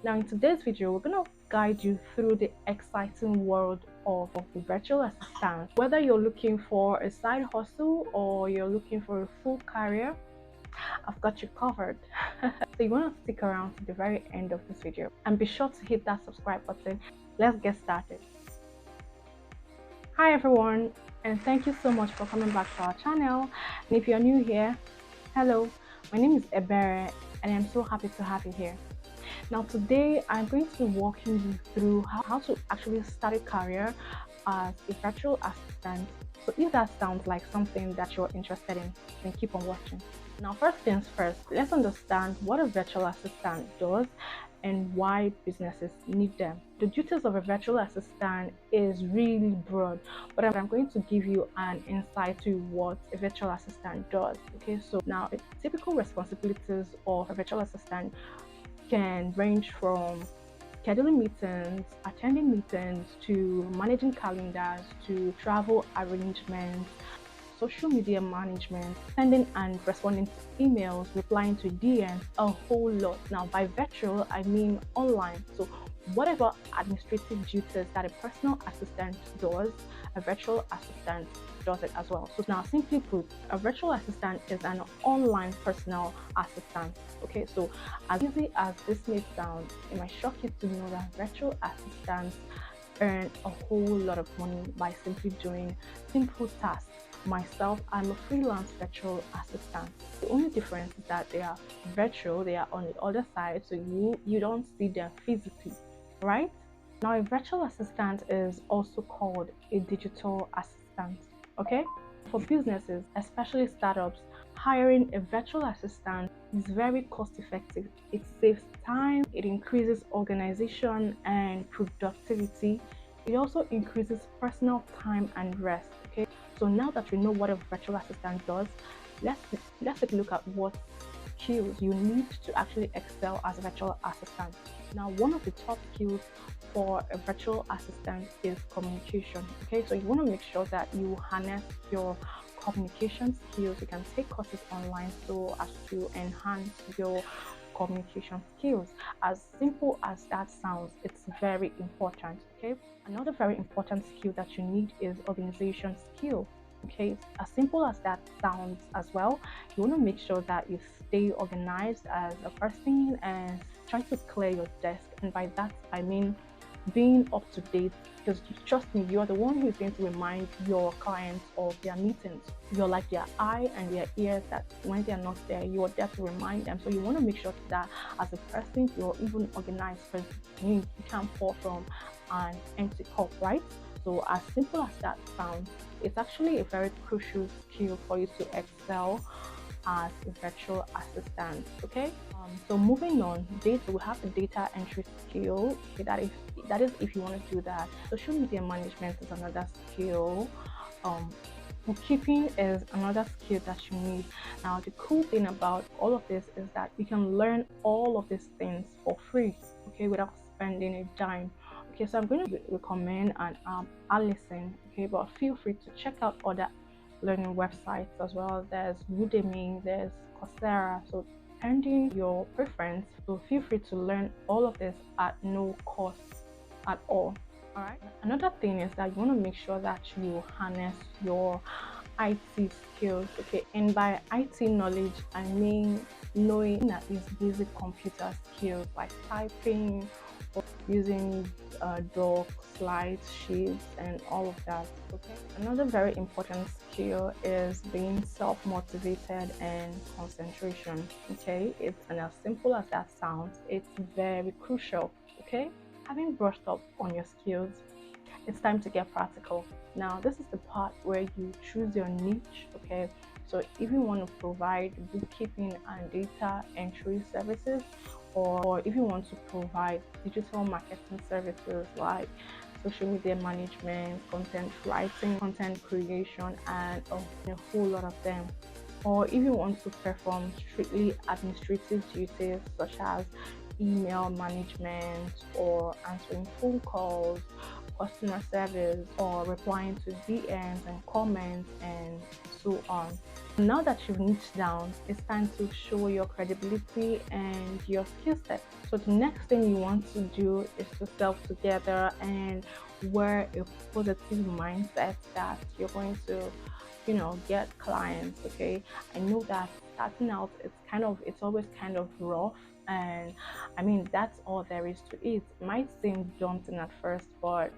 Now in today's video, we're going to guide you through the exciting world of the virtual assistant. Whether you're looking for a side hustle or you're looking for a full career, I've got you covered. So you want to stick around to the very end of this video and be sure to hit that subscribe button. Let's get started. Hi everyone, and thank you so much for coming back to our channel. And if you're new here, hello, my name is Ebere and I'm so happy to have you here. Now today I'm going to be walking you through how to actually start a career as a virtual assistant. So if that sounds like something that you're interested in, then keep on watching. Now first things first, let's understand what a virtual assistant does and why businesses need them. The duties of a virtual assistant is really broad, but I'm going to give you an insight to what a virtual assistant does. Okay, so now typical responsibilities of a virtual assistant can range from scheduling meetings, attending meetings, to managing calendars, to travel arrangements, social media management, sending and responding to emails, replying to DMs, a whole lot. Now by virtual, I mean online. So whatever administrative duties that a personal assistant does, a virtual assistant does it as well. So now simply put, a virtual assistant is an online personal assistant. Okay, so as easy as this may sound, it might shock you to know that virtual assistants earn a whole lot of money by simply doing simple tasks. Myself, I'm a freelance virtual assistant. The only difference is that they are virtual, they are on the other side, so you don't see them physically, right? Now a virtual assistant is also called a digital assistant. Okay, for businesses, especially startups, hiring a virtual assistant is very cost effective. It saves time, it increases organization and productivity. It also increases personal time and rest. Okay, so now that we know what a virtual assistant does, let's take a look at what skills you need to actually excel as a virtual assistant. Now, one of the top skills for a virtual assistant is communication. Okay, so you want to make sure that you harness your communication skills. You can take courses online so as to enhance your communication skills. As simple as that sounds, it's very important. Okay, another very important skill that you need is organization skill. Okay, as simple as that sounds as well, you want to make sure that you stay organized as a person and try to clear your desk. And by that I mean being up to date, because trust me, you're the one who is going to remind your clients of their meetings. You're like their eye and their ears, that when they're not there, you're there to remind them. So you want to make sure that as a person, you're even organized, because you can't pour from an empty cup, right? So as simple as that sounds, it's actually a very crucial skill for you to excel as a virtual assistant. Okay, so moving on, we have the data entry skill. Okay, that is if you want to do that. Social media management is another skill. Bookkeeping is another skill that you need. Now the cool thing about all of this is that you can learn all of these things for free, okay, without spending a dime. Okay, so I'm going to recommend an Allison, okay, but feel free to check out other learning websites as well. There's Udemy, there's Coursera, so depending your preference, so feel free to learn all of this at no cost at all. All right, another thing is that you want to make sure that you harness your IT skills. Okay, and by IT knowledge I mean knowing at least basic computer skills like typing, or using docs, slides, sheets, and all of that. Okay, another very important skill is being self-motivated and concentration. Okay, it's and as simple as that sounds, it's very crucial. Okay, having brushed up on your skills, it's time to get practical. Now this is the part where you choose your niche. Okay, so if you want to provide bookkeeping and data entry services, or if you want to provide digital marketing services like social media management, content writing, content creation, and a whole lot of them, or if you want to perform strictly administrative duties such as email management or answering phone calls, customer service, or replying to DMs and comments and so on. Now that you've niched down, it's time to show your credibility and your skill set. So the next thing you want to do is to self-together and wear a positive mindset that you're going to, get clients. Okay, I know that starting out, it's always kind of rough, and I mean that's all there is to it. It might seem daunting at first, but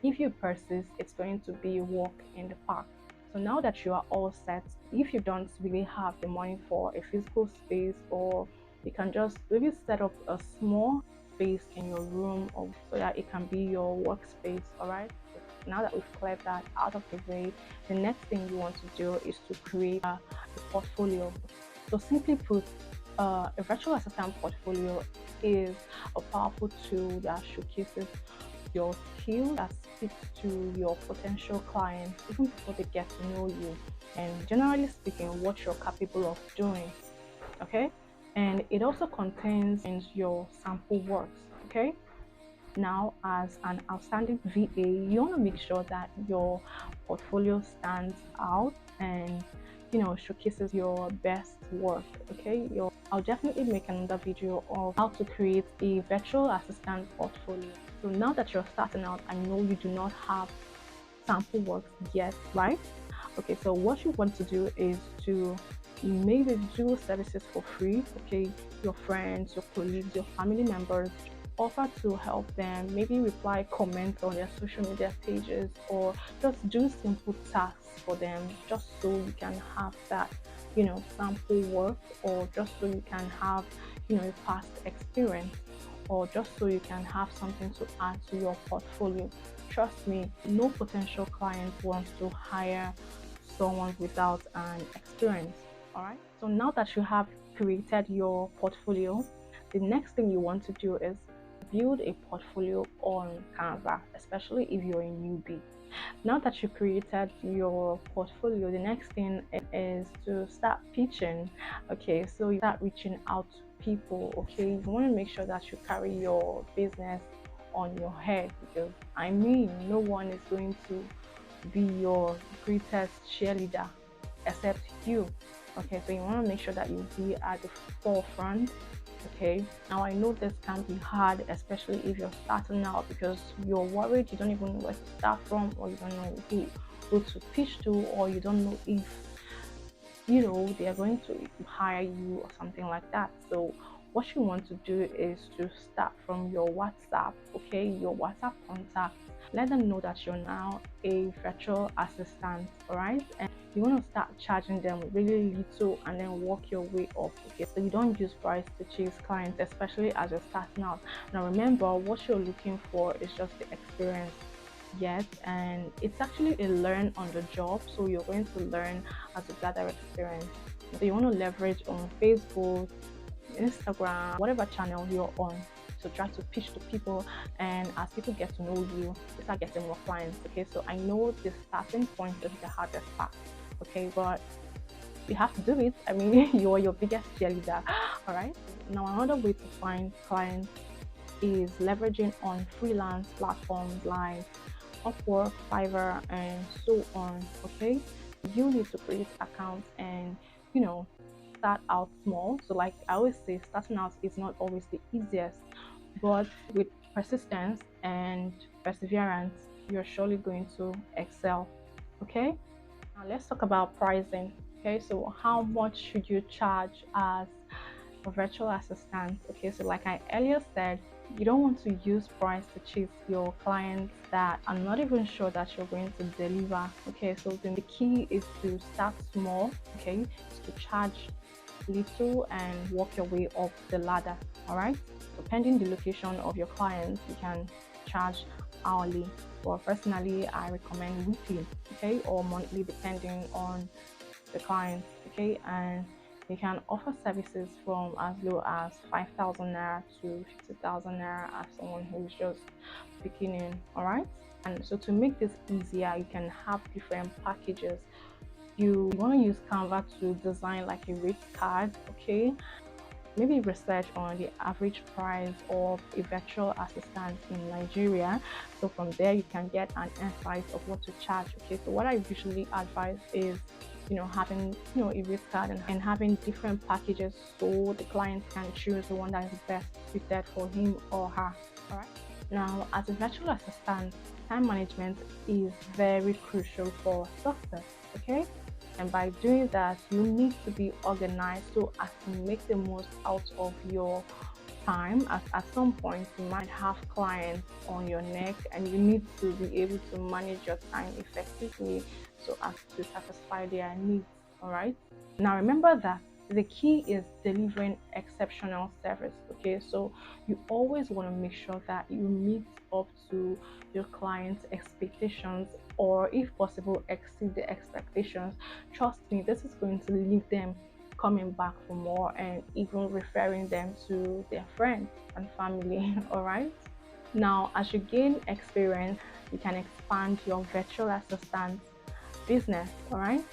if you persist, it's going to be a walk in the park. So now that you are all set, if you don't really have the money for a physical space, or you can just maybe set up a small space in your room, or so that it can be your workspace. All right, now that we've cleared that out of the way, the next thing you want to do is to create a portfolio. So simply put, a virtual assistant portfolio is a powerful tool that showcases your skills, that speaks to your potential clients even before they get to know you, and generally speaking, what you're capable of doing. Okay, and it also contains your sample works. Okay, now as an outstanding VA, you want to make sure that your portfolio stands out and showcases your best work. Okay, I'll definitely make another video of how to create a virtual assistant portfolio. So now that you're starting out, I know you do not have sample works yet, right? Okay, so what you want to do is to maybe do services for free. Okay, your friends, your colleagues, your family members, offer to help them, maybe reply, comment on their social media pages, or just do simple tasks for them, just so you can have that sample work, or just so you can have a past experience, or just so you can have something to add to your portfolio. Trust me, no potential client wants to hire someone without an experience. All right, so now that you have created your portfolio, the next thing you want to do is build a portfolio on Canva, especially if you're a newbie. Now that you created your portfolio, the next thing is to start pitching. Okay, so you start reaching out to people. Okay, you want to make sure that you carry your business on your head, because I mean, no one is going to be your greatest cheerleader except you. Okay, so you want to make sure that you be at the forefront. Okay, now I know this can be hard, especially if you're starting out, because you're worried, you don't even know where to start from, or you don't know who to pitch to, or you don't know if they are going to hire you or something like that. So what you want to do is to start from your WhatsApp. Okay, your WhatsApp contacts, let them know that you're now a virtual assistant. All right, and you want to start charging them really little and then work your way up. Okay, so you don't use price to chase clients, especially as you're starting out. Now remember, what you're looking for is just the experience. Yes, and it's actually a learn on the job, so you're going to learn as you gather experience. So you want to leverage on Facebook, Instagram, whatever channel you're on, to try to pitch to people, and as people get to know you, you start getting more clients. Okay, so I know the starting point is the hardest part. Okay, but you have to do it. I mean, you're your biggest cheerleader. All right, now another way to find clients is leveraging on freelance platforms like Upwork, Fiverr, and so on. Okay, you need to create accounts and start out small. So like I always say, starting out is not always the easiest, but with persistence and perseverance, you're surely going to excel. Okay, now let's talk about pricing. Okay, so how much should you charge as a virtual assistant? Okay, so like I earlier said, you don't want to use price to chase your clients that are not even sure that you're going to deliver. Okay, so then the key is to start small. Okay, is to charge little and work your way up the ladder. All right, depending the location of your clients, you can charge hourly, but personally I recommend weekly, okay, or monthly depending on the client. Okay, and you can offer services from as low as 5,000 naira to 50,000 naira as someone who's just beginning. All right, and so to make this easier, you can have different packages. You want to use Canva to design like a rate card. Okay, maybe research on the average price of a virtual assistant in Nigeria. So from there, you can get an insight of what to charge. Okay, so what I usually advise is having a rate card and having different packages so the client can choose the one that is best suited for him or her. All right. Now, as a virtual assistant, time management is very crucial for success. Okay. And by doing that, you need to be organized so as to make the most out of your time. At some point, you might have clients on your neck, and you need to be able to manage your time effectively so as to satisfy their needs. All right. Now, remember that the key is delivering exceptional service. Okay, so you always want to make sure that you meet up to your client's expectations, or if possible exceed the expectations. Trust me, this is going to leave them coming back for more and even referring them to their friends and family. All right. Now, as you gain experience, you can expand your virtual assistant business. All right.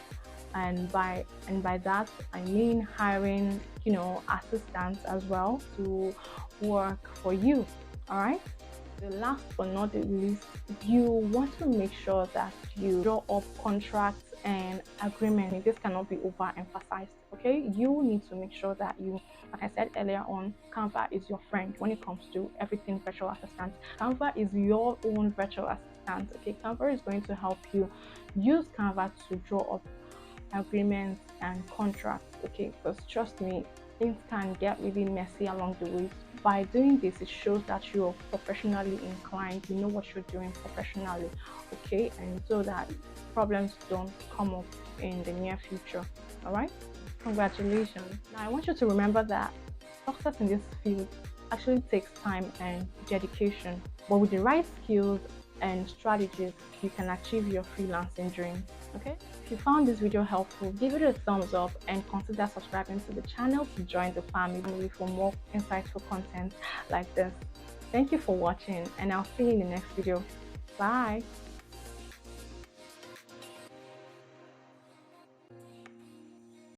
And by that I mean hiring assistants as well to work for you. All right. The last but not the least, you want to make sure that you draw up contracts and agreements. This cannot be overemphasized. Okay, you need to make sure that you, like I said earlier on, Canva is your friend when it comes to everything virtual assistant. Canva is your own virtual assistant. Okay, Canva is going to help you use Canva to draw up agreements and contracts. Okay, because trust me, things can get really messy along the way. By doing this, it shows that you're professionally inclined, you know what you're doing professionally. Okay, and so that problems don't come up in the near future. All right, congratulations. Now I want you to remember that success in this field actually takes time and dedication, but with the right skills and strategies, you can achieve your freelancing dreams. Okay, if you found this video helpful, give it a thumbs up and consider subscribing to the channel to join the family for more insightful content like this. Thank you for watching, and I'll see you in the next video. Bye.